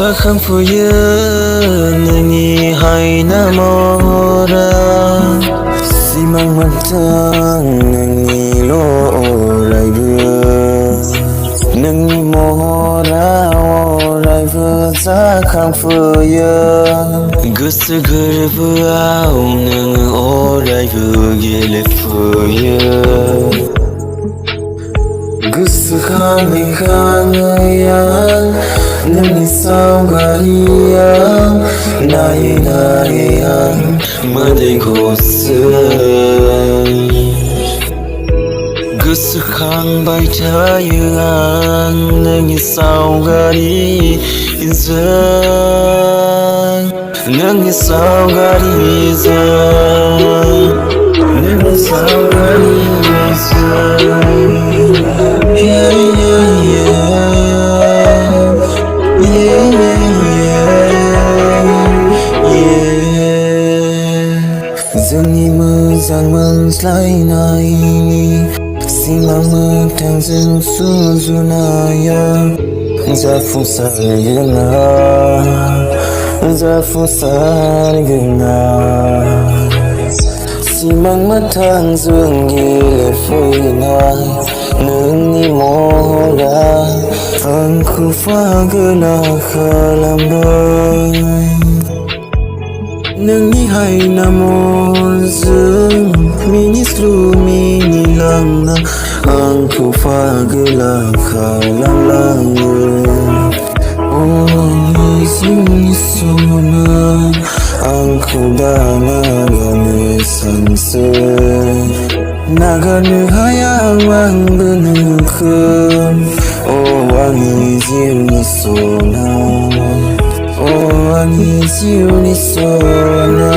जाखांफुयो नोंनि हायना महरा सिमां मोगथां नोंनिल' अरायबो नोंनि महरा अरायबो जाखांफुयो गोसो गोरबोआव नोङो अरायबो गेलेफुयो गोसोखाङै खाङै आं नोंनि सावगारियाव नायै नायै आं मोदै गसो गोसोखांबाय थायो आं नोंनि सावगारिजों नोंनि जोंनि मोजां मोनज्लायनायनि सिमां मोगथांजों सुजुनाया जाफुंसारगोना सिमां मोगथांजों गेलेफैनाय नोंनि महरा आंखौ पागला खालामबाय नोंनि हायना महरजों मिनिस्लु मिनिलांना आंखौ पागला खालामलाङो आंनि जिउनि सना आंखौ दा नागारनो सानसै नागारनो हाया आंबो नोंखौ आंनि जिउनि सना आंनि जिउनि सना